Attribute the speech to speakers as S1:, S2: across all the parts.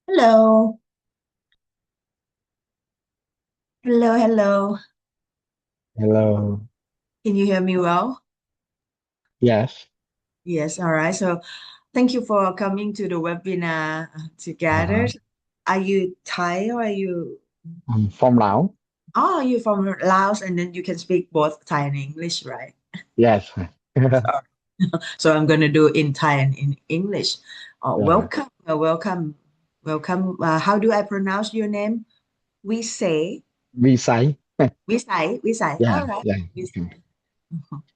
S1: Hello, hello, hello.
S2: Hello.
S1: Can you hear me well?
S2: Yes.
S1: Yes, all right. So thank you for coming to the webinar together.
S2: Uh,
S1: Are you Thai or are you,
S2: I'm from Laos.
S1: oh, you're from Laos and then you can speak both Thai and English, right?
S2: Yes.
S1: Sorry. So I'm going to do in Thai and in English.
S2: Yeah.
S1: Welcome. How do I pronounce your name? We say,
S2: We say.
S1: we say.
S2: Yeah.
S1: All right.
S2: Yeah.
S1: We
S2: Okay.
S1: say.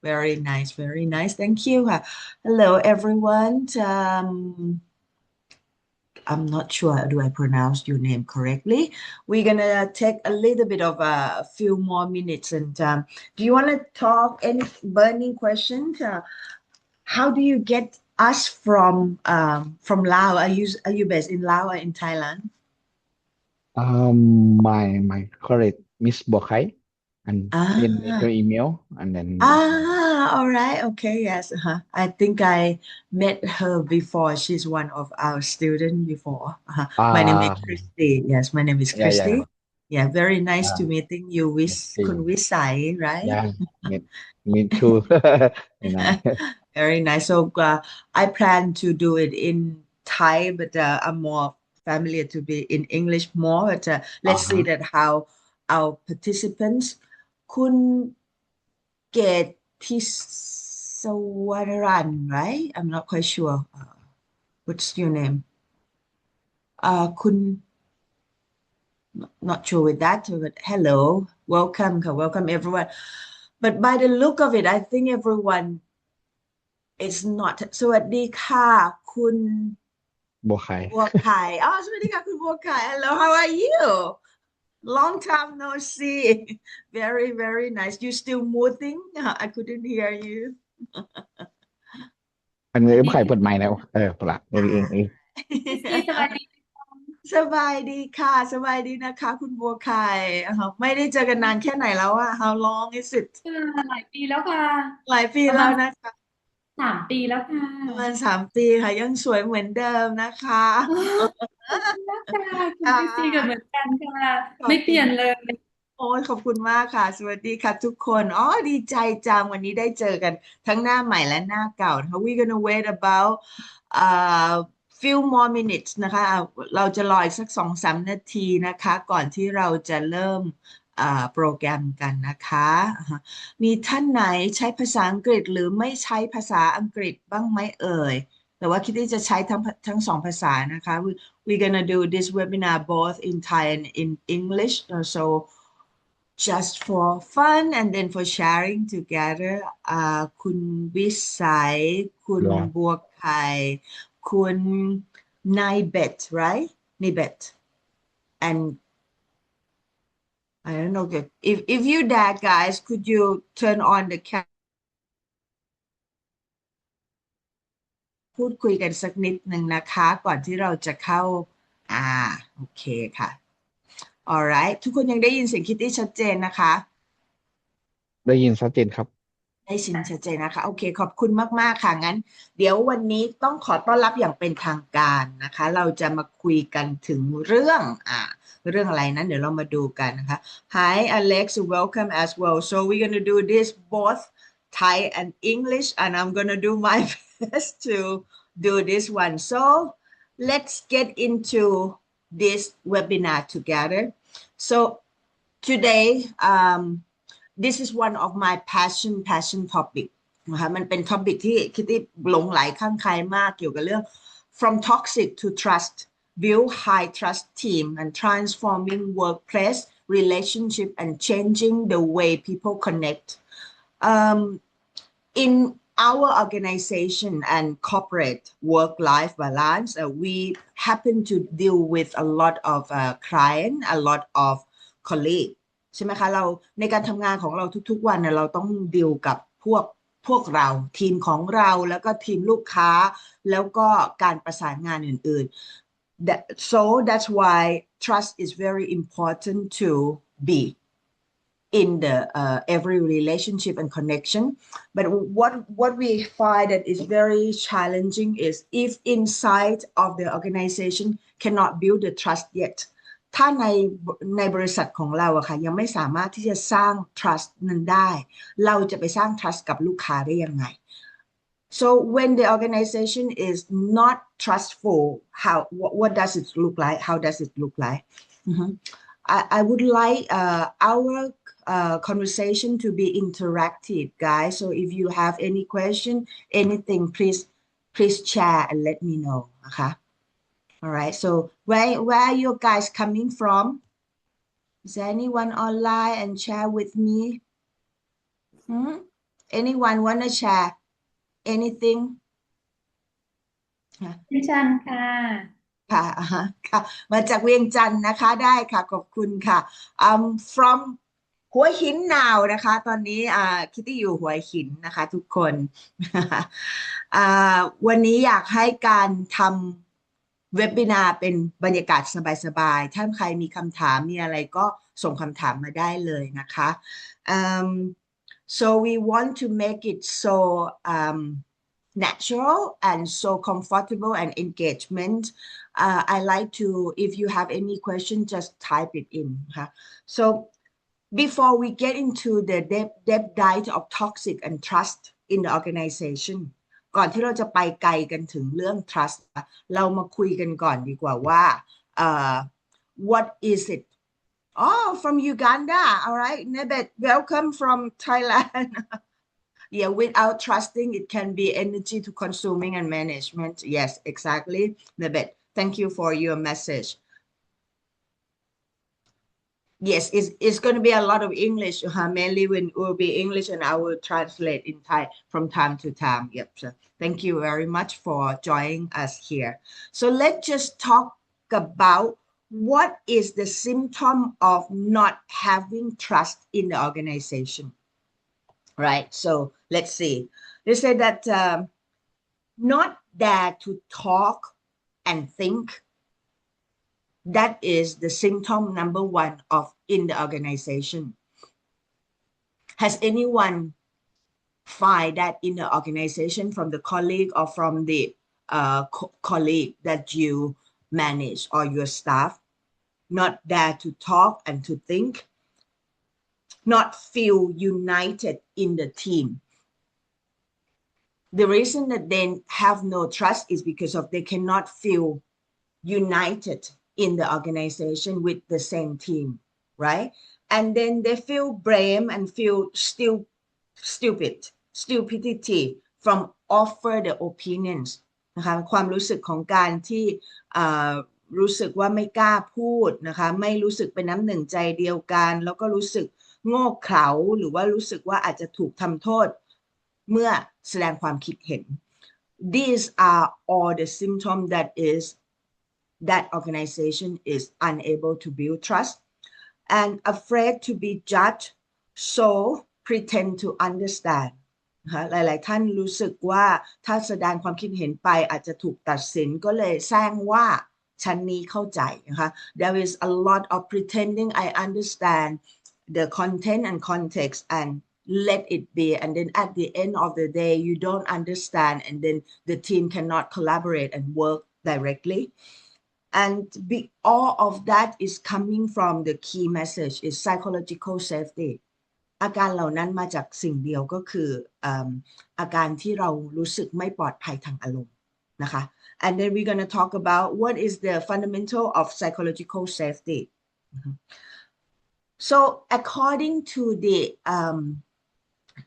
S1: Very nice, very nice. Thank you. Hello, everyone. I'm not sure do I pronounce your name correctly. We're gonna take a little bit of a few more minutes, and do you want to talk any burning questions? How do you get us from Laos? Are you based in Laos or in Thailand?
S2: My correct Miss Bokai and send me
S1: Ah.
S2: your email and then
S1: All right. Okay. Yes. I think I met her before. She's one of our students before. My name is
S2: uh
S1: Christy. Yes, my name is
S2: yeah yeah
S1: Christy. Yeah, very nice to
S2: uh
S1: meeting you,
S2: see.
S1: Kun Visai, right?
S2: Yeah. Me, me too. And I
S1: Very nice. So I plan to do it in Thai, but I'm more familiar to be in English more. But let's see
S2: uh-huh.
S1: that how our participants. Kun Get Tiswaran, right? I'm not quite sure. What's your name? Kun, not sure with that, but hello, welcome everyone. But by the look of it, I think everyone is not. สวัสดีค่ะคุณ
S2: บัวไข่
S1: บัวไข่สวัสดีค่ะคุณบัวไข่ Hello, how are you? Long time no see. Very, very nice. You still moving? I couldn't hear you.
S2: อันนี้บัวไข่
S3: สวัสดีค่ะ
S2: เปิดไมค์แล้วเปล่าเอง
S3: คริสตี้สวัสดี
S1: สบายดีค่ะสบายดีนะคะคุณบัวไข่ไม่ได้เจอกันนานแค่ไหนแล้วอะ How long is it
S3: ค่ะหลายปีแล้วค่ะ
S1: หลายปี
S3: ประมาณ
S1: แล้วนะคะ
S3: 3 ปีแล้วค่ะ
S1: ประมาณ3 ปีค่ะยังสวยเหมือนเดิมนะคะ
S3: อ๋อขอบคุณมากค่ะคุณ
S1: ค่
S3: คริสตี้กับเหมือ
S1: ะ
S3: นกันค่ะ
S1: ขอบคุณ
S3: ไม่เปลี่ยนเลย
S1: โอ้ยขอบคุณมากค่ะสวัสดีค่ะทุกคนดีใจจังวันนี้ได้เจอกันทั้งหน้าใหม่และหน้าเก่านะคะ We're gonna wait about uh few more minutes นะคะเราจะรออีกสัก2-3 นาทีนะคะก่อนที่เราจะเริ่มโปรแกรมกันนะคะมีท่านไหนใช้ภาษาอังกฤษหรือไม่ใช้ภาษาอังกฤษบ้างไหมเอ่ยแต่ว่าคิดที่จะใช้ทั้งสองภาษานะคะ we're gonna do this webinar both in Thai and in English so just for fun and then for sharing together คุณวิสัยคุณบัวไข่คุณนายเบต right นายเบต and I don't know if you dare guys could you turn on the camera พูดคุยกันสักนิดหนึ่งนะคะก่อนที่เราจะเข้าอ่าโอเคค่ะ alright ทุกคนยังได้ยินเสียงคิตตี้ชัดเจนนะคะ
S2: ได้ยินชัดเจนครับ
S1: ได้ชินชัดเจนนะคะโอเคขอบคุณมากๆค่ะงั้นเดี๋ยววันนี้ต้องขอต้อนรับอย่างเป็นทางการนะคะเราจะมาคุยกันถึงเรื่องอะไรนั้นเดี๋ยวเรามาดูกันนะคะ Hi Alex welcome as well so we're gonna do this both Thai and English and I'm gonna do my best to do this one so let's get into this webinar together so today this is one of my passion topic นะคะมันเป็น topic ที่คิดที่หลงไหลข้างใครมากเกี่ยวกับเรื่อง from toxic to trust build high trust team and transforming workplace relationship and changing the way people connect um, in our organization and corporate work-life balance, we happen to deal with a lot of client, a lot of colleague ใช่ไหมคะเราในการทำงานของเราทุกๆวันเนี่ยเราต้องดีลกับพวกเราทีมของเราแล้วก็ทีมลูกค้าแล้วก็การประสานงานอื่นๆ so that's why trust is very important to be in the every relationship and connection. But what we find that is very challenging is if inside of the organization cannot build the trust yet ถ้าในบริษัทของเราอะค่ะยังไม่สามารถที่จะสร้าง trust นั้นได้เราจะไปสร้าง trust กับลูกค้าได้ยังไง So when the organization is not trustful, what does it look like? How does it look like? I would like our conversation to be interactive, guys. So if you have any question, anything, please share and let me know. Okay. All right. So where are you guys coming from? Is there anyone online and share with me? Anyone want to share anything?
S3: ดิฉันค่ะ
S1: ค่ะค่ะมาจากเวียงจันทร์นะคะได้ค่ะขอบคุณค่ะ from หัวหินนาวนะคะตอนนี้คิตตี้อยู่หัวหินนะคะทุกคนวันนี้อยากให้การทำเว็บบินาร์เป็นบรรยากาศสบายๆถ้าใครมีคำถามมีอะไรก็ส่งคำถามมาได้เลยนะคะ so we want to make it so natural and so comfortable and engagement. I like to, if you have any question, just type it in. So before we get into the depth dive of toxic and trust in the organization, ก่อนที่เราจะไปไกลกันถึงเรื่อง trust เรามาคุยกันก่อนดีกว่าว่า what is it? Oh, from Uganda. All right, Nebet, welcome from Thailand. Yeah, without trusting, it can be energy to consuming and management. Yes, exactly. Nebet, thank you for your message. Yes, it's going to be a lot of English, mainly when it will be English and I will translate in Thai from time to time. Yep. So thank you very much for joining us here. So let's just talk about what is the symptom of not having trust in the organization. Right, so let's see. They say that not dare to talk and think. That is the symptom number one of in the organization. Has anyone find that in the organization from the colleague or from the colleague that you manage or your staff? Not dare to talk and to think. Not feel united in the team. The reason that they have no trust is because of they cannot feel united in the organization with the same team, right? And then they feel blame and feel stupidity from offer the opinions นะคะความรู้สึกของการที่รู้สึกว่าไม่กล้าพูดนะคะไม่รู้สึกเป็นน้ำหนึ่งใจเดียวกันแล้วก็รู้สึกโง่เขลาหรือว่ารู้สึกว่าอาจจะถูกทำโทษเมื่อแสดงความคิดเห็น These are all the symptoms that organization is unable to build trust and afraid to be judged, so pretend to understand. หลายๆท่านรู้สึกว่าถ้าแสดงความคิดเห็นไปอาจจะถูกตัดสินก็เลยแซงว่าฉันนี้เข้าใจนะคะ There is a lot of pretending I understand the content and context and let it be, and then at the end of the day you don't understand and then the team cannot collaborate and work directly. And all of that is coming from the key message is psychological safety. อาการเหล่านั้นมาจากสิ่งเดียวก็คืออาการที่เรารู้สึกไม่ปลอดภัยทางอารมณ์นะคะ And then we're going to talk about what is the fundamental of psychological safety. So according to the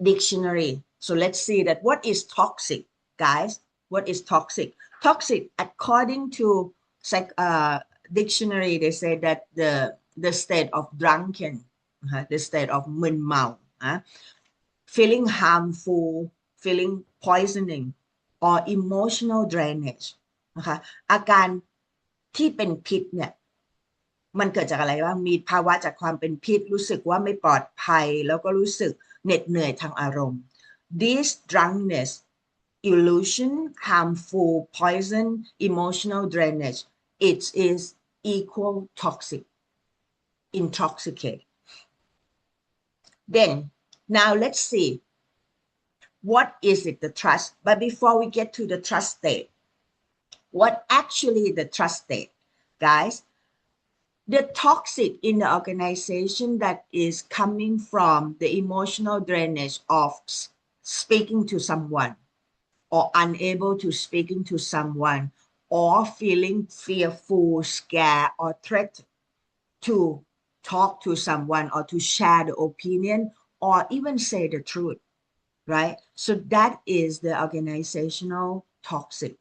S1: dictionary, so let's see that what is toxic, guys? What is toxic? Toxic, according to dictionary, they say that the state of drunken, the state of มึนเมา feeling harmful, feeling poisoning, or emotional drainage นะคะอาการที่เป็นพิษเนี่ยมันเกิดจากอะไรบ้างมีภาวะจากความเป็นพิษรู้สึกว่าไม่ปลอดภัยแล้วก็รู้สึกเหน็ดเหนื่อยทางอารมณ์ This drunkenness, illusion, harmful, poison, emotional drainage, it is equal toxic, intoxicate. Then, now let's see, what is it, the trust? But before we get to the trust state, what actually the trust state, guys? The toxic in the organization that is coming from the emotional drainage of speaking to someone, or unable to speaking to someone, or feeling fearful, scared, or threatened to talk to someone or to share the opinion or even say the truth, right? So that is the organizational toxic.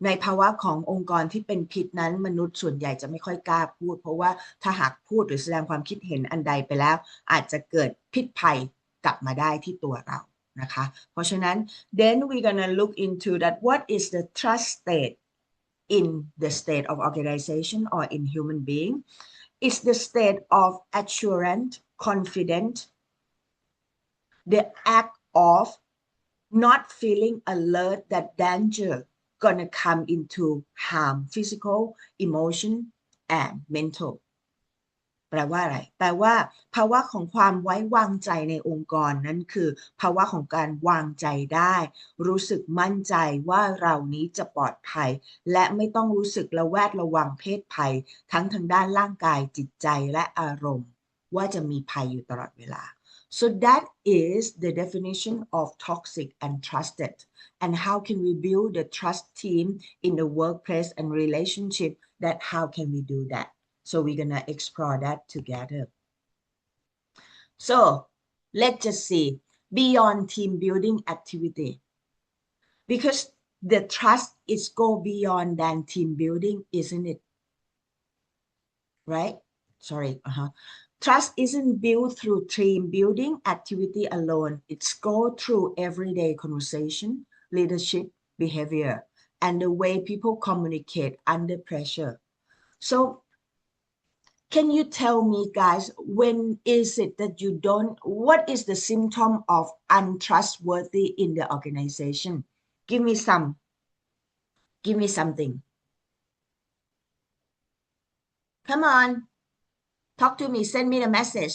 S1: ในภาวะขององค์กรที่เป็นพิษนั้นมนุษย์ส่วนใหญ่จะไม่ค่อยกล้าพูดเพราะว่าถ้าหากพูดหรือแสดงความคิดเห็นอันใดไปแล้วอาจจะเกิดพิษภัยกลับมาได้ที่ตัวเรานะคะเพราะฉะนั้น then we're gonna look into that what is the trust state in the state of organization or in human being. It's the state of assurance, confident, the act of not feeling alert that danger gonna come into harm physical, emotion, and mental. แปลว่าอะไร แปลว่าภาวะของความไว้วางใจในองค์กรนั้นคือภาวะของการวางใจได้ รู้สึกมั่นใจว่าเรานี้จะปลอดภัย และไม่ต้องรู้สึกระแวดระวังเพศภัยทั้งทางด้านร่างกายจิตใจและอารมณ์ว่าจะมีภัยอยู่ตลอดเวลา So that is the definition of toxic and trusted. And how can we build the trust team in the workplace and relationship? That how can we do that? So we're gonna explore that together. So let's just see beyond team building activity, because the trust is go beyond than team building, isn't it? Right? Sorry. Trust isn't built through team building activity alone. It's go through everyday conversation, leadership, behavior, and the way people communicate under pressure. So can you tell me, guys, when is it that you don't, what is the symptom of untrustworthy in the organization? Give me something. Come on, talk to me, send me the message.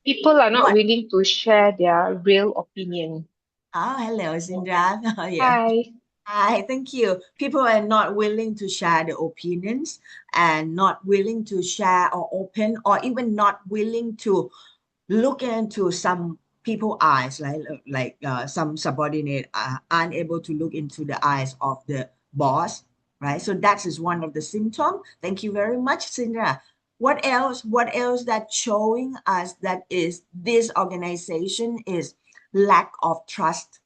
S4: People are not
S1: What?
S4: willing to share their real opinion.
S1: Oh, hello, Sindra. Oh, yeah.
S4: Hi.
S1: Hi, thank you. People are not willing to share their opinions and not willing to share or open or even not willing to look into some people's eyes, right? Like some subordinate are unable to look into the eyes of the boss, right? So that is one of the symptoms. Thank you very much, Sindra. What else? What else that's showing us that is this organization is lack of trust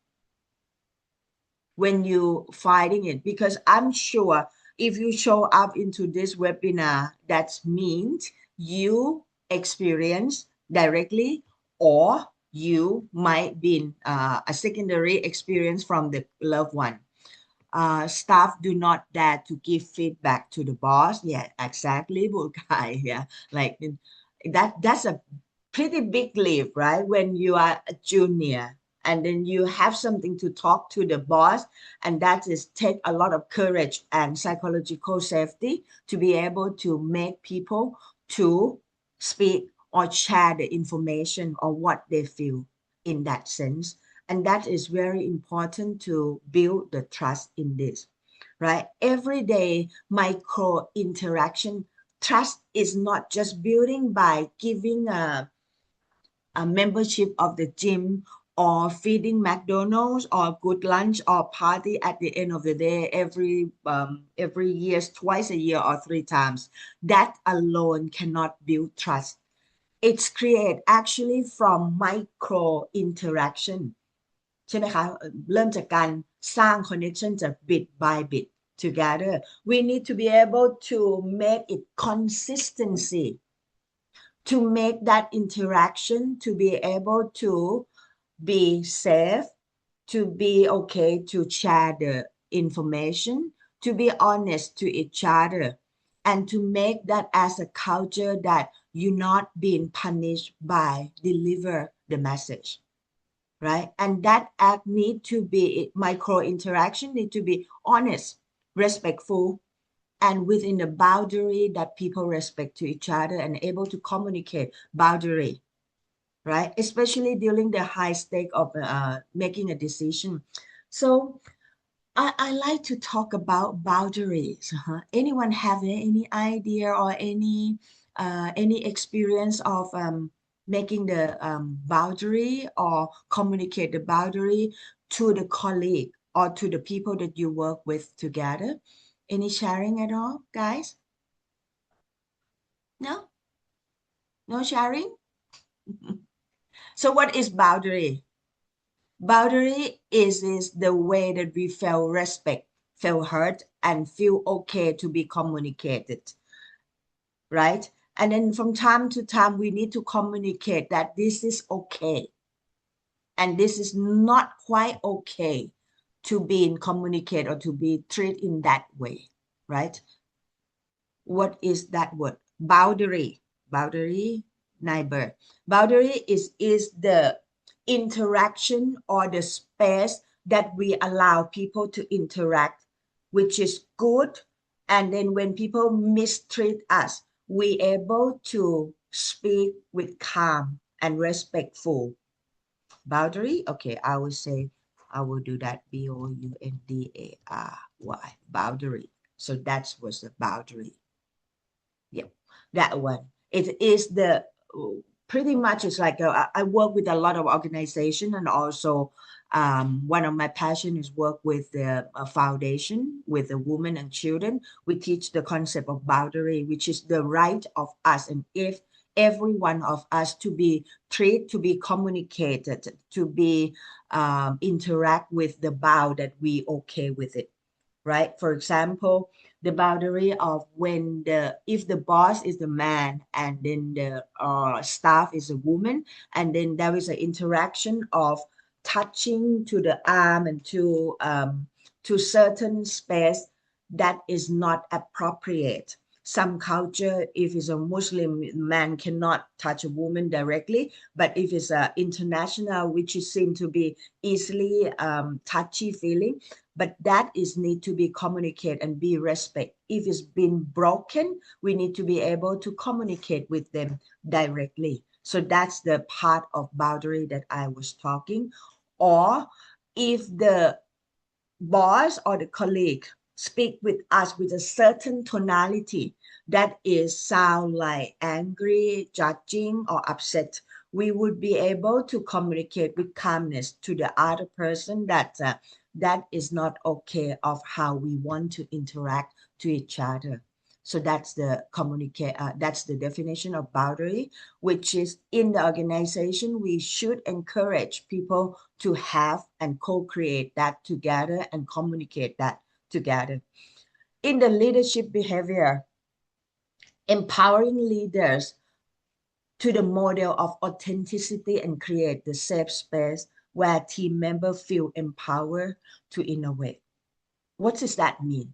S1: when you fighting it? Because I'm sure if you show up into this webinar, that means you experience directly or you might be a secondary experience from the loved one. Staff do not dare to give feedback to the boss. Yeah, exactly, Bulkai. Yeah, like that's a pretty big leap, right? When you are a junior and then you have something to talk to the boss, and that is take a lot of courage and psychological safety to be able to make people to speak or share the information or what they feel in that sense. And that is very important to build the trust in this, right? Everyday micro interaction. Trust is not just building by giving a membership of the gym or feeding McDonald's or good lunch or party at the end of the day every year, twice a year or 3 times. That alone cannot build trust. It's created actually from micro interaction. ใช่ไหมคะเริ่มจากการสร้าง connection จาก bit by bit together. We need to be able to make it consistency, to make that interaction, to be able to be safe, to be okay to share the information, to be honest to each other, and to make that as a culture that you're not being punished by deliver the message. Right? And that act need to be micro interaction, need to be honest, respectful, and within the boundary that people respect to each other and able to communicate boundary, right? Especially during the high stake of making a decision. So I like to talk about boundaries. Anyone have any idea or any experience of making the boundary or communicate the boundary to the colleague or to the people that you work with together? Any sharing at all, guys? No? No sharing? So what is boundary? Boundary is the way that we feel respect, feel heard, and feel okay to be communicated, right? And then from time to time, we need to communicate that this is okay. And this is not quite okay to be in communicate or to be treated in that way, right? What is that word? Boundary. Boundary, neighbor. Boundary is the interaction or the space that we allow people to interact, which is good. And then when people mistreat us, we able to speak with calm and respectful. Boundary, okay, I will say, I will do that, Boundary. Boundary. So that was the boundary. Yep, that one. It is the pretty much it's like I work with a lot of organization, and also one of my passion is work with the foundation with the women and children. We teach the concept of boundary, which is the right of us, and if every one of us to be treated, to be communicated, to be interact with the bow that we okay with it, right? For example, the boundary of when if the boss is the man and then the staff is a woman, and then there is an interaction of touching to the arm and to certain space that is not appropriate. Some culture, if it's a Muslim, man cannot touch a woman directly, but if it's a international, which is seem to be easily touchy feeling, but that is need to be communicated and be respect. If it's been broken, we need to be able to communicate with them directly. So that's the part of boundary that I was talking. Or if the boss or the colleague speak with us with a certain tonality that is sound like angry, judging, or upset, we would be able to communicate with calmness to the other person that that is not okay of how we want to interact to each other. So that's the that's the definition of boundary, which is in the organization, we should encourage people to have and co-create that together and communicate that together. In the leadership behavior, empowering leaders to the model of authenticity and create the safe space where team members feel empowered to innovate. What does that mean?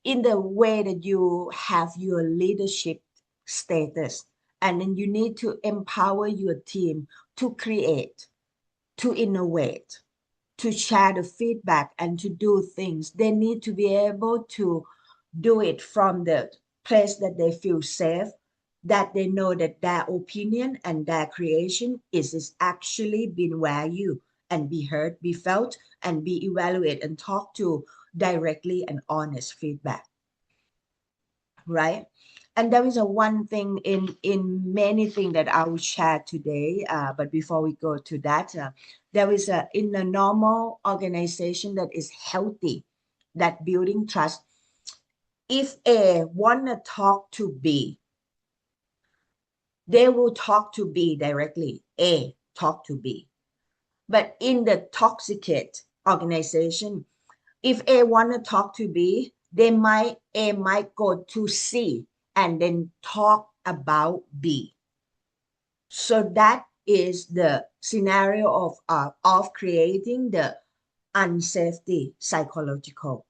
S1: In the way that you have your leadership status, and then you need to empower your team to create, to innovate, to share the feedback, and to do things. They need to be able to do it from the place that they feel safe, that they know that their opinion and their creation is actually being valued and be heard, be felt, and be evaluated and talked to directly and honest feedback, right? And there is a one thing in many things that I will share today, but before we go to that, there is in a normal organization that is healthy, that building trust, if A want to talk to B, they will talk to B directly. A talk to B. But in the toxicate organization, if A want to talk to B, A might go to C and then talk about B. So that is the scenario of creating the unsafety psychological,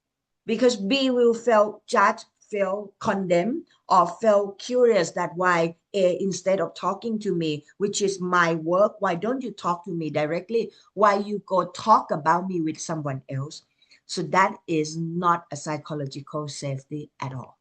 S1: because B will feel judged, feel condemned, or feel curious that why A, instead of talking to me, which is my work, why don't you talk to me directly? Why you go talk about me with someone else? So that is not a psychological safety at all.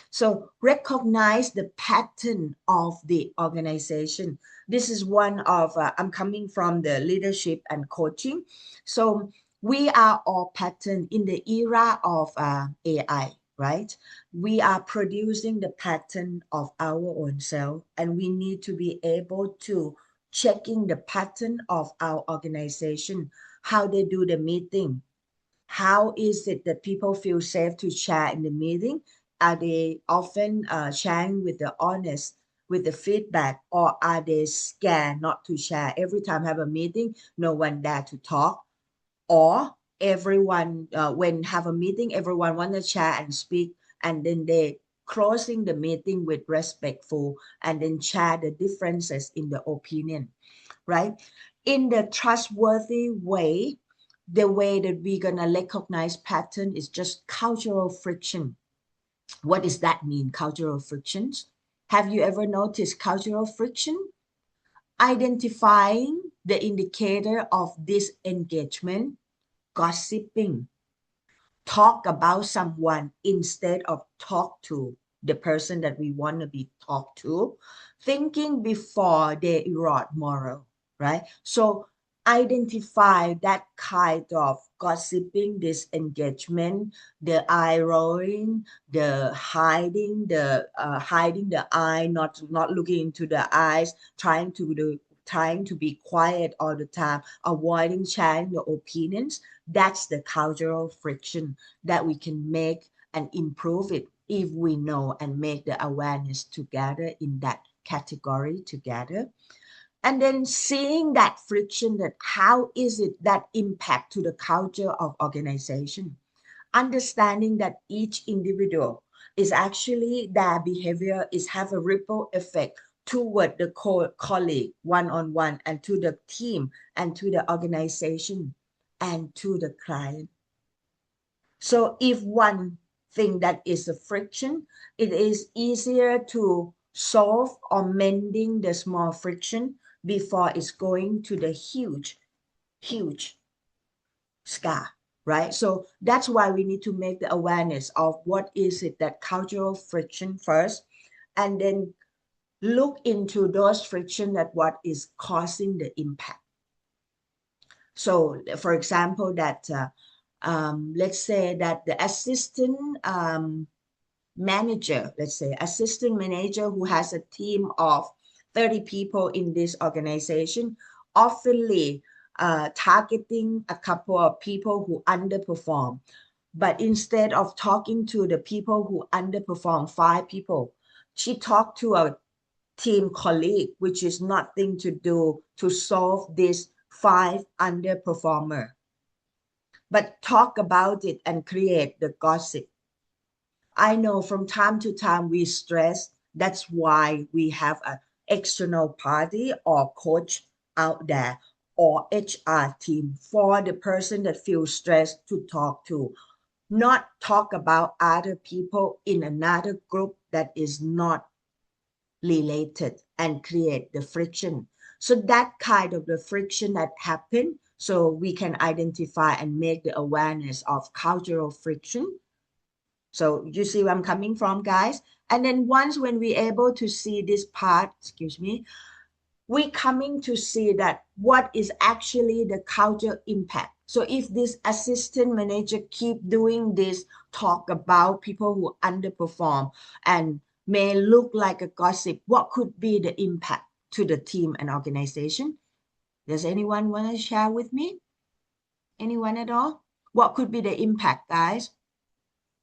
S1: So recognize the pattern of the organization. This is one of, I'm coming from the leadership and coaching. So we are all pattern in the era of AI, right? We are producing the pattern of our own self, and we need to be able to checking the pattern of our organization, how they do the meeting. How is it that people feel safe to share in the meeting? Are they often sharing with the honest, with the feedback, or are they scared not to share? Every time I have a meeting, no one dare to talk, or everyone, when have a meeting, everyone want to share and speak, and then they closing the meeting with respectful and then share the differences in the opinion, right? In the trustworthy way, the way that we're going to recognize pattern is just cultural friction. What does that mean, cultural frictions? Have you ever noticed cultural friction? Identifying the indicator of disengagement, gossiping, talk about someone instead of talk to the person that we want to be talked to, thinking before they erode moral, right? So identify that kind of gossiping, disengagement, the eye rolling, the hiding, the hiding the eye, not looking into the eyes, trying to be quiet all the time, avoiding sharing the opinions. That's the cultural friction that we can make and improve it if we know and make the awareness together in that category together. And then seeing that friction, that how is it that impact to the culture of organization, understanding that each individual is actually their behavior is have a ripple effect toward the colleague one-on-one, and to the team, and to the organization, and to the client. So if one thing that is a friction, it is easier to solve or mending the small friction before it's going to the huge scar, right? So that's why we need to make the awareness of what is it that cultural friction first, and then look into those friction that what is causing the impact. So for example, that let's say that the assistant manager, let's say assistant manager who has a team of 30 people in this organization, oftenly targeting a couple of people who underperform. But instead of talking to the people who underperform, 5 people, she talked to a team colleague, which is nothing to do to solve this 5 underperformer, but talk about it and create the gossip. I know from time to time we stress. That's why we have an external party or coach out there, or HR team, for the person that feels stressed to talk to, not talk about other people in another group that is not related and create the friction. So that kind of the friction that happen, so we can identify and make the awareness of cultural friction. So you see where I'm coming from, guys? And then once when we're able to see this part, excuse me, we coming to see that what is actually the culture impact. So if this assistant manager keep doing this, talk about people who underperform and may look like a gossip, what could be the impact to the team and organization? Does anyone want to share with me? Anyone at all? What could be the impact, guys?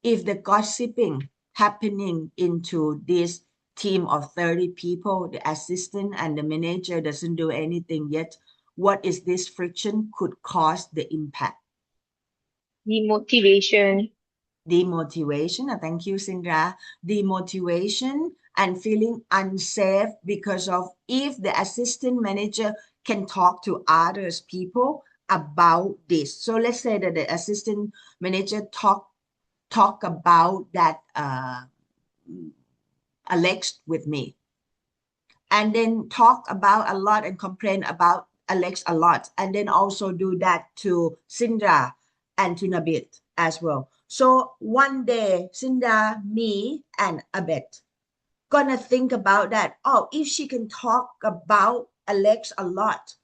S1: If the gossiping happening into this team of 30 people, the assistant and the manager doesn't do anything yet, what is this friction could cause the impact?
S4: Demotivation.
S1: Demotivation, thank you, Sindra. Demotivation and feeling unsafe because of if the assistant manager can talk to others people about this. So let's say that the assistant manager talk about that Alex with me, and then talk about a lot and complain about Alex a lot, and then also do that to Sindra and to Nabit as well. So one day, Cinda, me, and Abet gonna think about that. Oh, if she can talk about Alex a lot,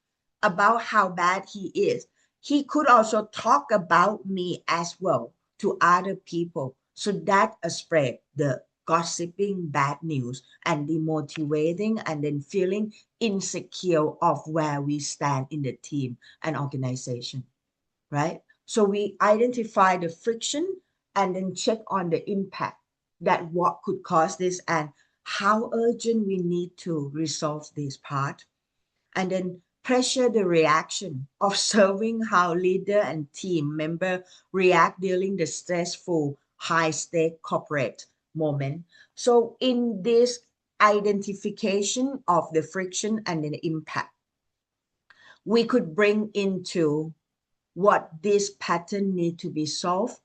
S1: about how bad he is, he could also talk about me as well to other people. So that spread the gossiping bad news and demotivating and then feeling insecure of where we stand in the team and organization, right? So we identify the friction and then check on the impact that what could cause this and how urgent we need to resolve this part. And then pressure the reaction, observing how leader and team member react during the stressful, high-stake corporate moment. So in this identification of the friction and the impact, we could bring into what this pattern need to be solved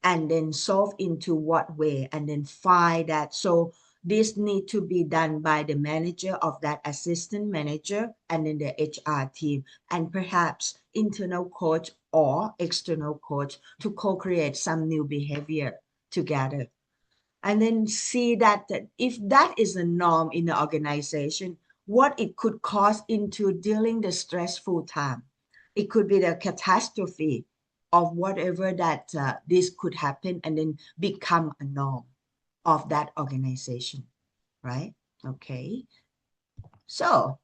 S1: and then solve into what way and then find that. So this need to be done by the manager of that assistant manager and then the HR team and perhaps internal coach or external coach to co-create some new behavior together. And then see that if that is a norm in the organization, what it could cause into dealing the stressful time. It could be the catastrophe of whatever that this could happen and then become a norm of that organization, right? Okay. So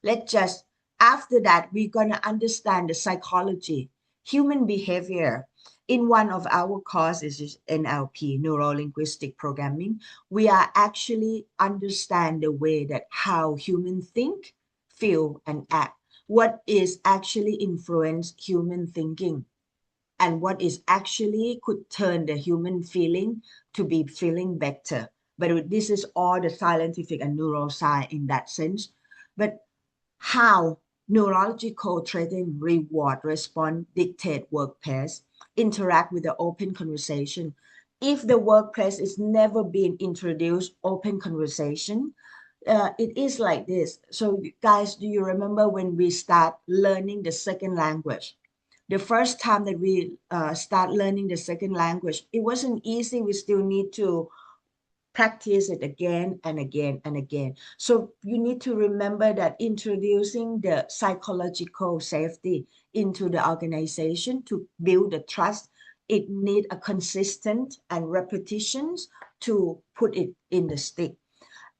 S1: let's just, after that, we're going to understand the psychology, human behavior. In one of our courses is NLP, neuro-linguistic programming. We are actually understand the way that how humans think, feel, and act. What is actually influence human thinking and what is actually could turn the human feeling to be feeling better. But this is all the scientific and neuroscience in that sense. But how neurological trading reward response dictate workplace interact with the open conversation. If the workplace is never been introduced open conversation, it is like this. So guys, do you remember when we start learning the second language? The first time that we start learning the second language, it wasn't easy. We still need to practice it again and again and again. So you need to remember that introducing the psychological safety into the organization to build the trust, it need a consistent and repetitions to put it in the stick.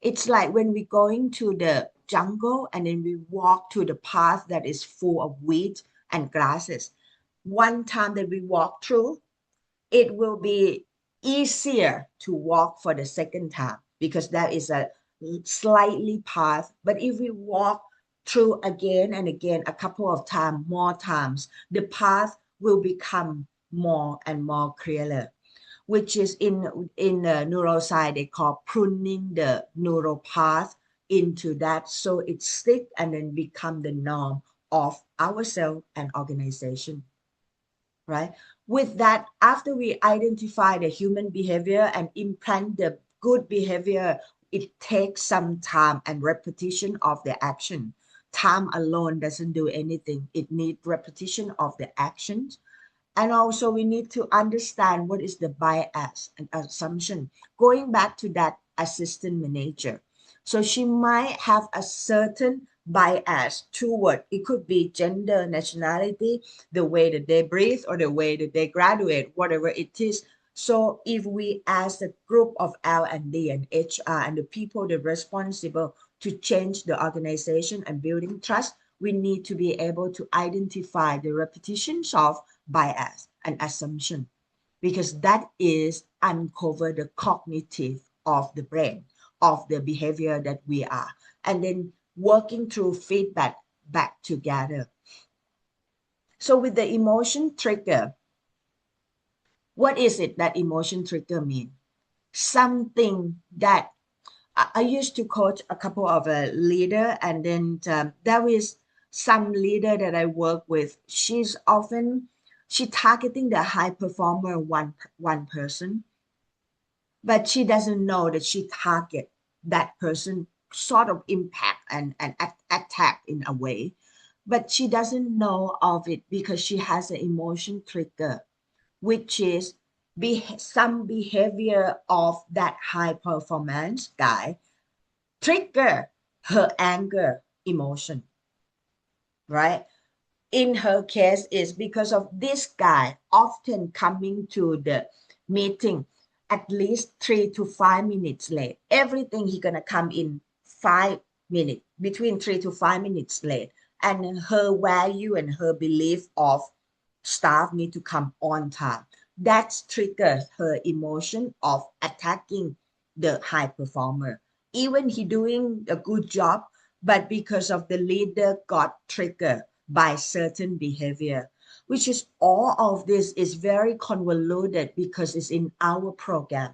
S1: It's like when we're going to the jungle and then we walk to the path that is full of weeds and grasses. One time that we walk through, it will be easier to walk for the second time because that is a slightly path. But if we walk through again and again, a couple of times, more times, the path will become more and more clearer, which is in the neuroscience, they call pruning the neural path into that. So it stick and then become the norm of ourselves and organization, right? With that, after we identify the human behavior and implant the good behavior, it takes some time and repetition of the action. Time alone doesn't do anything. It needs repetition of the actions. And also we need to understand what is the bias and assumption. Going back to that assistant manager. So she might have a certain bias toward, it could be gender, nationality, the way that they breathe or the way that they graduate, whatever it is. So if we as a group of L&D and HR and the people that are responsible to change the organization and building trust, we need to be able to identify the repetitions of bias and assumption, because that is uncover the cognitive of the brain of the behavior that we are, and then working through feedback back together. So with the emotion trigger, what is it that emotion trigger mean? Something that I used to coach a couple of a leader, and then there is some leader that I work with. She's often targeting the high performer one person, but she doesn't know that she target that person sort of impact and attack in a way, but she doesn't know of it because she has an emotion trigger which is some behavior of that high performance guy trigger her anger emotion, right? In her case is because of this guy often coming to the meeting at least 3 to 5 minutes late. Everything he gonna come in 5 minutes, between 3 to 5 minutes late. And her value and her belief of staff need to come on time. That triggers her emotion of attacking the high performer. Even he doing a good job, but because of the leader got triggered by certain behavior, which is all of this is very convoluted because it's in our program,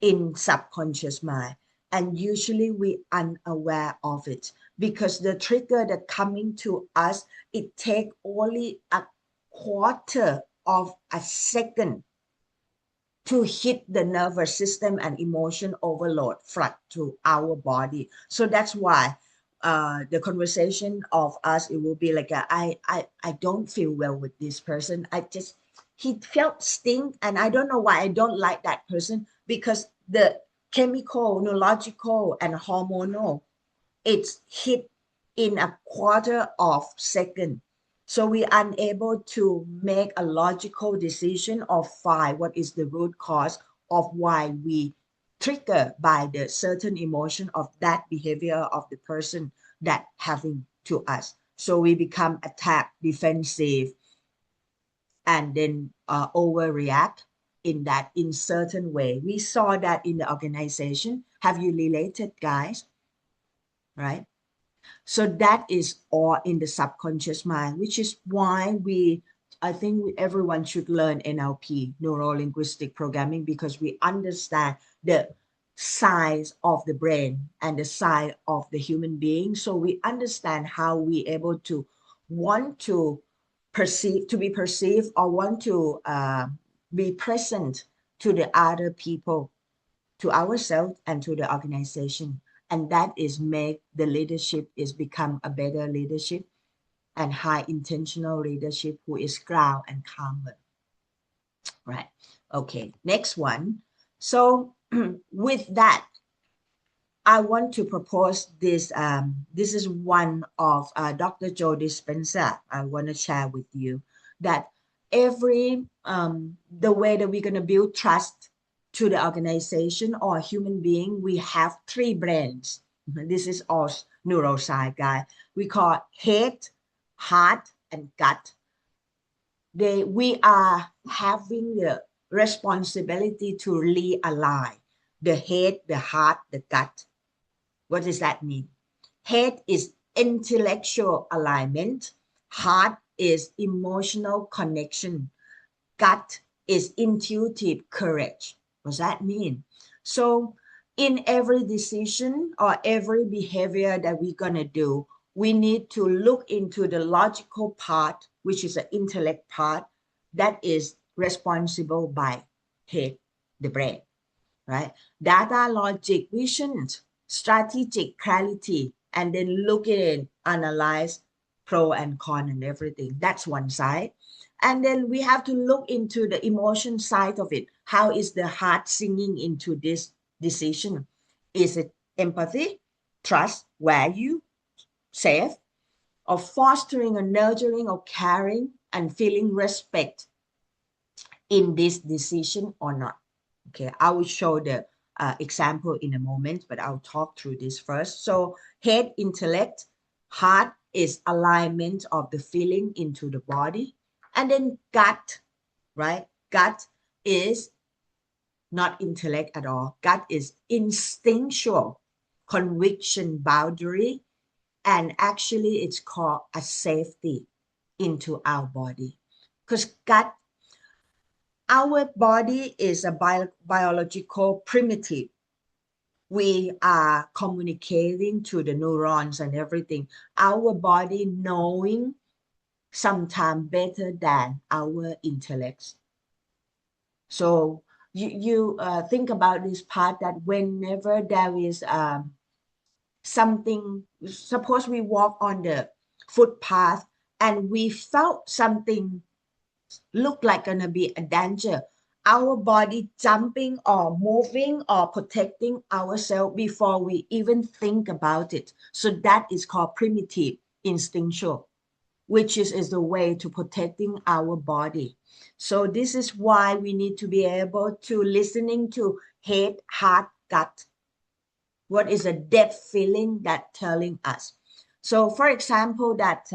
S1: in subconscious mind. And usually we unaware of it because the trigger that coming to us, it take only a quarter of a second to hit the nervous system and emotion overload flood to our body. So that's why the conversation of us, it will be like I don't feel well with this person. He felt sting, and I don't know why I don't like that person, because the chemical, neurological, and hormonal, it's hit in a quarter of second. So we are unable to make a logical decision or find what is the root cause of why we trigger by the certain emotion of that behavior of the person that having to us. So we become attack, defensive, and then overreact in certain way. We saw that in the organization. Have you related, guys? Right? So that is all in the subconscious mind, which is why I think everyone should learn NLP, neuro-linguistic programming, because we understand the size of the brain and the size of the human being. So we understand how we able to want to be perceived or want to be present to the other people, to ourselves and to the organization. And that is make the leadership is become a better leadership and high intentional leadership who is ground and calmer. Right. Okay. Next one. So with that, I want to propose this. This is one of Dr. Joe Dispenza. I want to share with you that every the way that we're going to build trust to the organization or human being, we have 3 brains. This is all neuroscience, guy. We call head, heart, and gut. We are having the responsibility to realign the head, the heart, the gut. What does that mean? Head is intellectual alignment. Heart is emotional connection. Gut is intuitive courage. What does that mean? So in every decision or every behavior that we're going to do, we need to look into the logical part, which is the intellect part, that is responsible by head, the brain, right? Data, logic, vision, strategic clarity, and then look at it, analyze pro and con and everything. That's one side. And then we have to look into the emotion side of it. How is the heart singing into this decision? Is it empathy, trust, value, safe, or fostering or nurturing or caring and feeling respect in this decision or not? Okay, I will show the example in a moment, but I'll talk through this first. So head, intellect, heart is alignment of the feeling into the body. And then gut, right? Gut is not intellect at all. Gut is instinctual, conviction, boundary, and actually it's called a safety into our body. Because gut, our body is a biological primitive. We are communicating to the neurons and everything. Our body knowing sometimes better than our intellects. So you think about this part that whenever there is something, suppose we walk on the footpath and we felt something look like gonna be a danger, our body jumping or moving or protecting ourselves before we even think about it. So that is called primitive instinctual, which is the way to protecting our body. So this is why we need to be able to listening to head, heart, gut. What is a depth feeling that telling us? So for example, that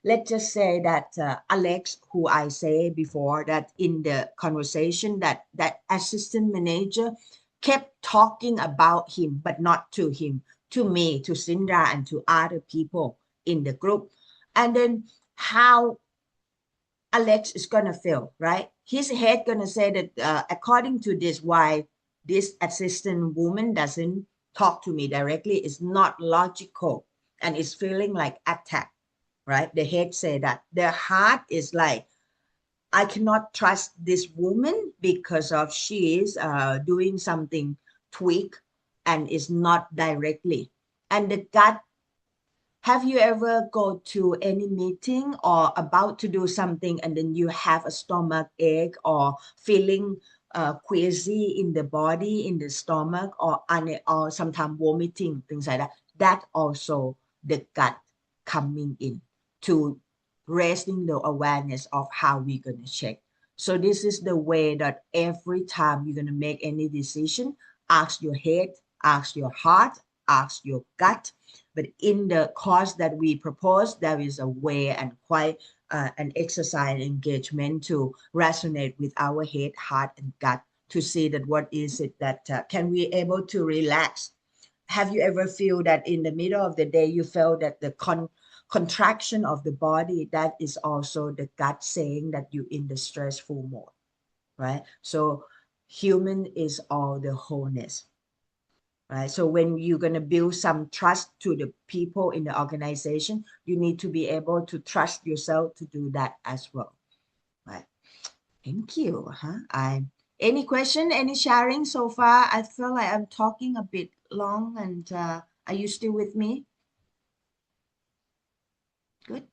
S1: let's just say that Alex, who I say before, that in the conversation that assistant manager kept talking about him, but not to him, to me, to Sindra, and to other people in the group. And then how Alex is gonna feel, right? His head gonna say that according to this, why this assistant woman doesn't talk to me directly is not logical, and it's feeling like attack, right? The head say that. The heart is like, I cannot trust this woman because of she is doing something tweak and is not directly. And the gut, have you ever go to any meeting or about to do something and then you have a stomach ache or feeling queasy in the body, in the stomach, or sometimes vomiting, things like that? That also the gut coming in to raising the awareness of how we're going to check. So this is the way that every time you're going to make any decision, ask your head, ask your heart, ask your gut. But in the course that we propose, there is a way and quite an exercise engagement to resonate with our head, heart, and gut to see that what is it that can we able to relax. Have you ever feel that in the middle of the day you felt that the contraction of the body, that is also the gut saying that you're in the stressful mode, right? So human is all the wholeness. Right? So when you're going to build some trust to the people in the organization, you need to be able to trust yourself to do that as well. Right? Thank you. Any question, any sharing so far? I feel like I'm talking a bit long, and are you still with me? Good.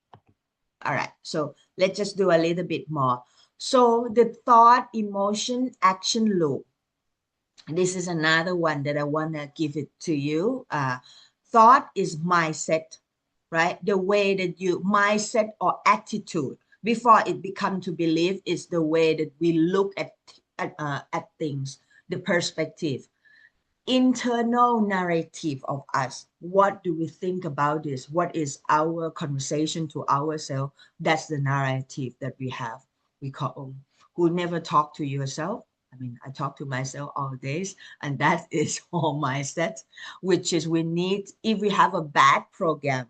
S1: All right. So let's just do a little bit more. So the thought, emotion, action loop. This is another one that I want to give it to you. Thought is mindset, right? The way that you, mindset or attitude, before it become to believe, is the way that we look at things, the perspective. Internal narrative of us. What do we think about this? What is our conversation to ourselves? That's the narrative that we have. We call, who never talk to yourself. I mean, I talk to myself all days, and that is all mindset, which is we need, if we have a bad program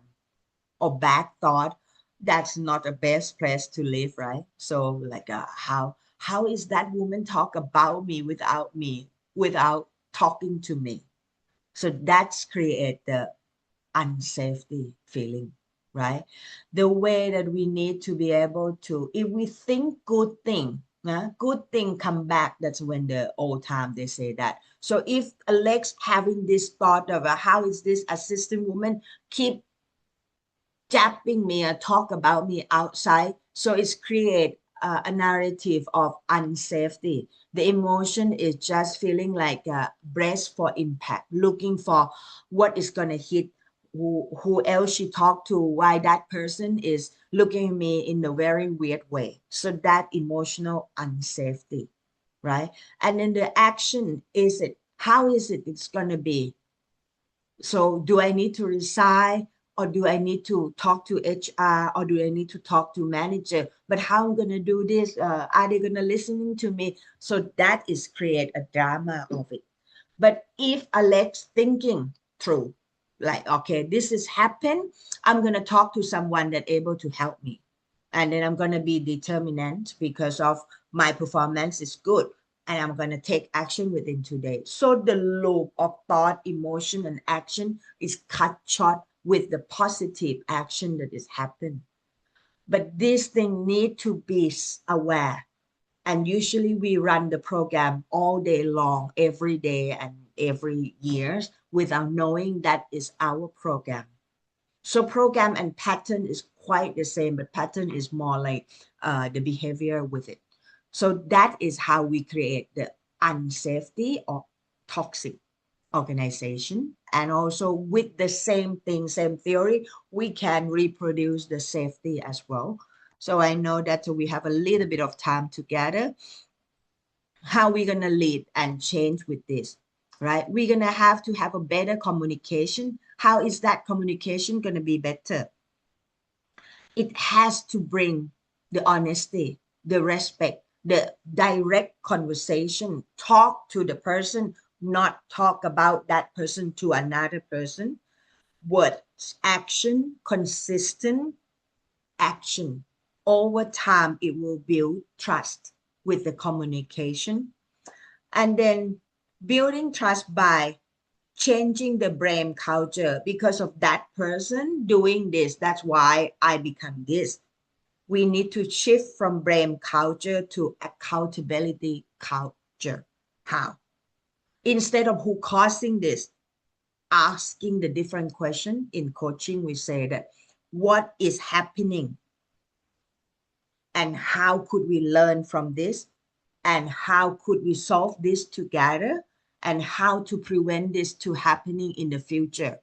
S1: or bad thought, that's not a best place to live, right? So like how is that woman talk about me, without talking to me? So that's create the unsafety feeling, right? The way that we need to be able to, if we think good thing, good thing come back. That's when the old time they say that. So if Alex having this thought of how is this assistant woman keep jabbing me or talk about me outside, so it's create a narrative of unsafety. The emotion is just feeling like brace for impact, looking for what is going to hit, who else she talked to, why that person is looking at me in a very weird way. So that emotional unsafety, right? And then the action is it, how is it it's going to be? So do I need to resign, or do I need to talk to HR, or do I need to talk to manager? But how I'm going to do this? Are they going to listen to me? So that is create a drama of it. But if Alex thinking through, like, okay, this has happened, I'm going to talk to someone that able to help me. And then I'm going to be determinant because of my performance is good. And I'm going to take action within 2 days. So the loop of thought, emotion, and action is cut short with the positive action that is happening. But this thing need to be aware. And usually we run the program all day long, every day and every years, without knowing that is our program. So program and pattern is quite the same, but pattern is more like the behavior with it. So that is how we create the unsafety or toxic organization. And also with the same thing, same theory, we can reproduce the safety as well. So I know that we have a little bit of time together. How we're going to lead and change with this, right? We're going to have a better communication. How is that communication going to be better? It has to bring the honesty, the respect, the direct conversation, talk to the person, not talk about that person to another person. Words, action, consistent action. Over time, it will build trust with the communication. And then building trust by changing the brain culture. Because of that person doing this, that's why I become this. We need to shift from blame culture to accountability culture. How? Instead of who causing this, asking the different question. In coaching, we say that what is happening and how could we learn from this, and how could we solve this together, and how to prevent this to happening in the future,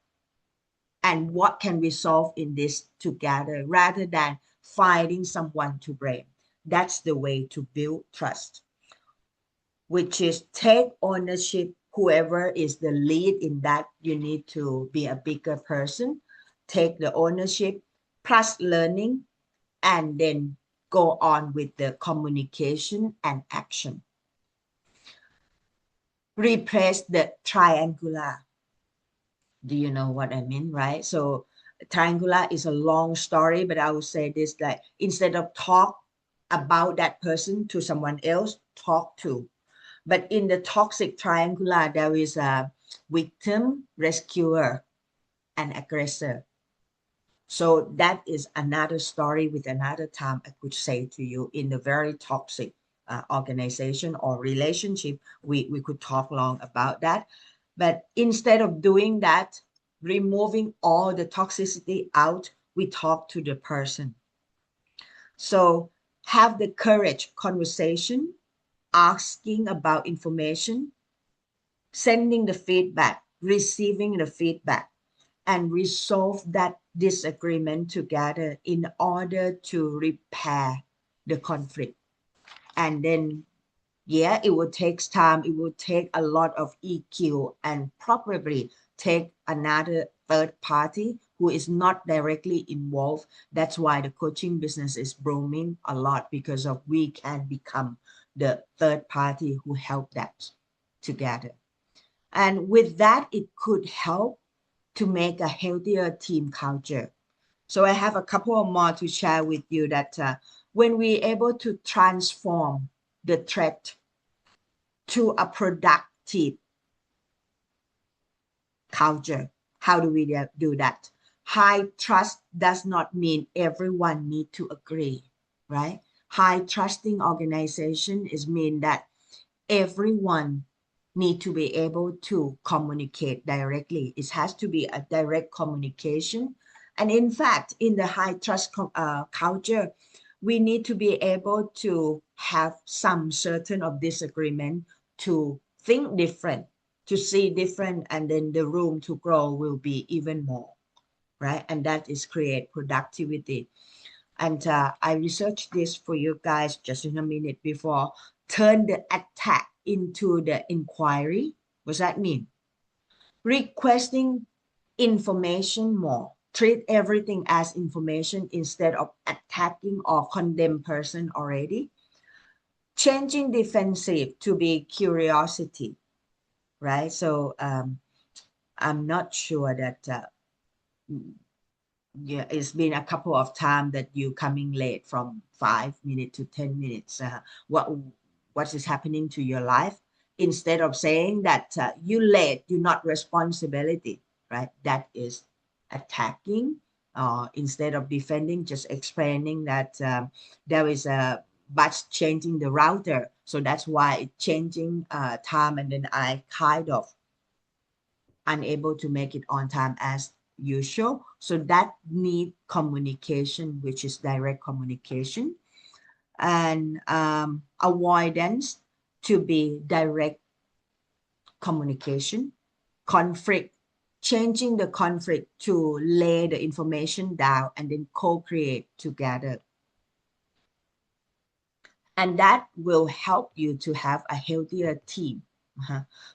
S1: and what can we solve in this together, rather than finding someone to blame. That's the way to build trust, which is take ownership. Whoever is the lead in that, you need to be a bigger person, take the ownership plus learning, and then go on with the communication and action. Replace the triangular. Do you know what I mean, right? So triangular is a long story, but I would say this, like, instead of talk about that person to someone else, talk to. But in the toxic triangular, there is a victim, rescuer, and aggressor. So that is another story with another time I could say to you. In the very toxic organization or relationship, we could talk long about that. But instead of doing that, removing all the toxicity out, we talk to the person. So have the courage conversation, asking about information, sending the feedback, receiving the feedback, and resolve that disagreement together in order to repair the conflict. And then, yeah, it will take time. It will take a lot of EQ, and probably take another third party who is not directly involved. That's why the coaching business is booming a lot, because of we can become the third party who help that together. And with that, it could help to make a healthier team culture. So I have a couple of more to share with you that when we're able to transform the threat to a productive culture, how do we do that? High trust does not mean everyone need to agree, right? High trusting organization is mean that everyone need to be able to communicate directly. It has to be a direct communication. And in fact, in the high trust culture, we need to be able to have some certain of disagreement, to think different, to see different, and then the room to grow will be even more, right? And that is create productivity. And I researched this for you guys just in a minute before. Turn the attack into the inquiry. What does that mean? Requesting information more. Treat everything as information instead of attacking or condemn person already. Changing defensive to be curiosity, right? So I'm not sure that yeah, it's been a couple of times that you coming late from 5 minutes to 10 minutes. What is happening to your life? Instead of saying that you late, you're not responsibility, right? That is attacking. Instead of defending, just explaining that there is a batch changing the router. So that's why it's changing time, and then I kind of unable to make it on time as usual. So that need communication, which is direct communication, and avoidance to be direct communication, conflict, changing the conflict to lay the information down and then co-create together. And that will help you to have a healthier team.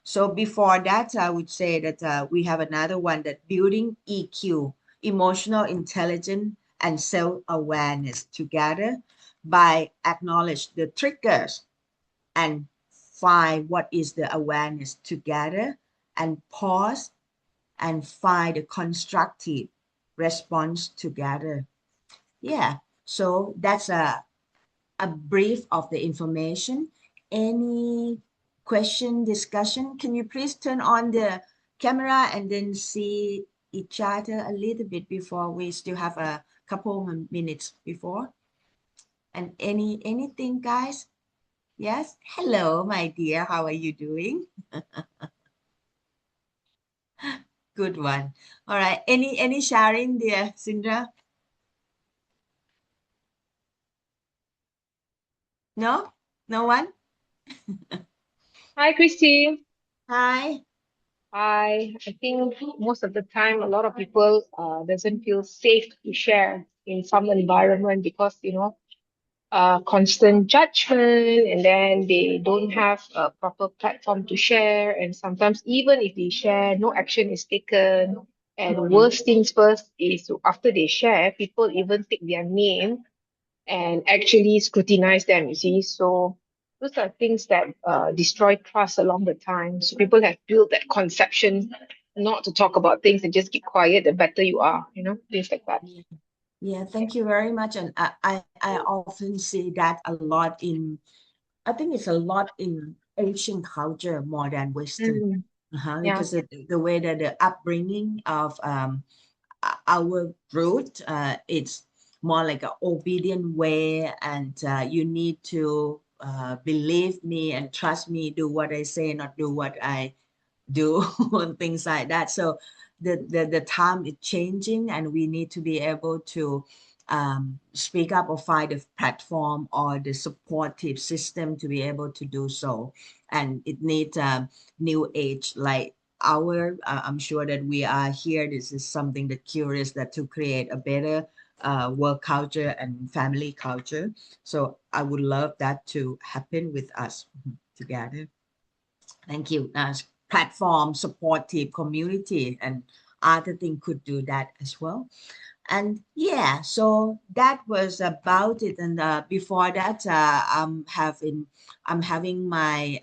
S1: So before that, I would say that we have another one, that building EQ, emotional intelligence and self-awareness together by acknowledge the triggers and find what is the awareness together, and pause and find the constructive response together. Yeah, so that's a brief of the information. Any question, discussion? Can you please turn on the camera and then see each other a little bit before? We still have a couple of minutes before. And anything, guys? Yes. Hello, my dear. How are you doing? Good one. All right. Any sharing, dear Sindra? No? No one?
S4: Hi, Cristy.
S1: Hi.
S4: I think most of the time, a lot of people doesn't feel safe to share in some environment because, constant judgment, and then they don't have a proper platform to share. And sometimes, even if they share, no action is taken. And worst things first is after they share, people even take their name and actually scrutinize them, you see. So those are things that destroy trust along the time. So people have built that conception not to talk about things and just keep quiet, the better you are, things like that.
S1: Yeah, thank you very much. And I often see that a lot I think it's a lot in Asian culture more than Western.
S4: Mm, yeah.
S1: Because the way that the upbringing of our root, it's more like an obedient way, and you need to believe me and trust me, do what I say, not do what I do, and things like that. So the time is changing, and we need to be able to speak up or find a platform or the supportive system to be able to do so. And it needs new age like I'm sure that we are here. This is something that curious that to create a better work culture and family culture. So I would love that to happen with us together. Thank you. Platform, supportive community, and other thing could do that as well. And yeah, so that was about it. And before that, I'm having my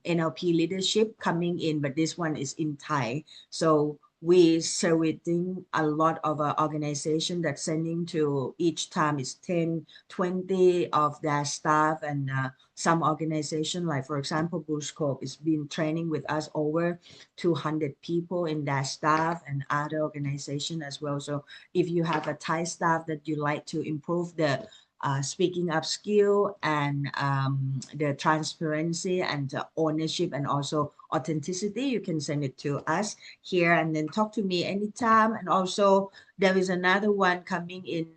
S1: NLP leadership coming in, but this one is in Thai. So we serving a lot of organization that sending to each time is 10, 20 of their staff, and some organization like, for example, Bushcorp is been training with us over 200 people in their staff, and other organization as well. So if you have a Thai staff that you like to improve the speaking up skill, and the transparency and ownership and also authenticity, you can send it to us here and then talk to me anytime. And also there is another one coming in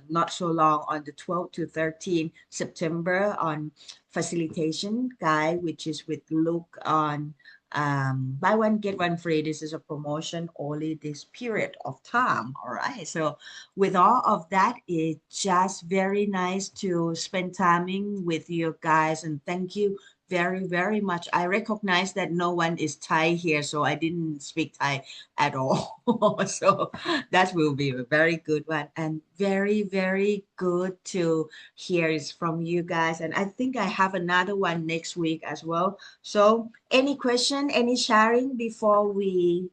S1: not so long, on the 12th to 13th September, on facilitation guide, which is with Luke on buy one get one free. This is a promotion only this period of time. All right, so with all of that, it's just very nice to spend timing with you guys, and thank you very, very much. I recognize that no one is Thai here, so I didn't speak Thai at all. So that will be a very good one, and very, very good to hear is from you guys. And I think I have another one next week as well. So any question, any sharing before we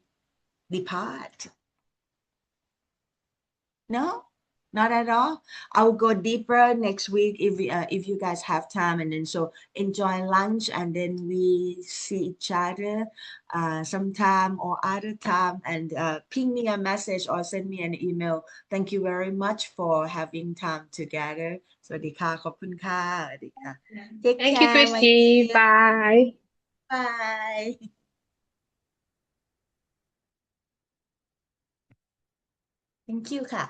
S1: depart? No, not at all. I'll go deeper next week if you guys have time, and then so enjoy lunch, and then we see each other sometime or other time, and ping me a message or send me an email. Thank you very much for having time together. สวัสดีค่ะขอบคุณค่ะสวัสดีค่ะ Take
S4: Thank you,
S1: care, my
S4: Cristy.
S1: dear.
S4: Bye.
S1: Bye. thank you ค่ะ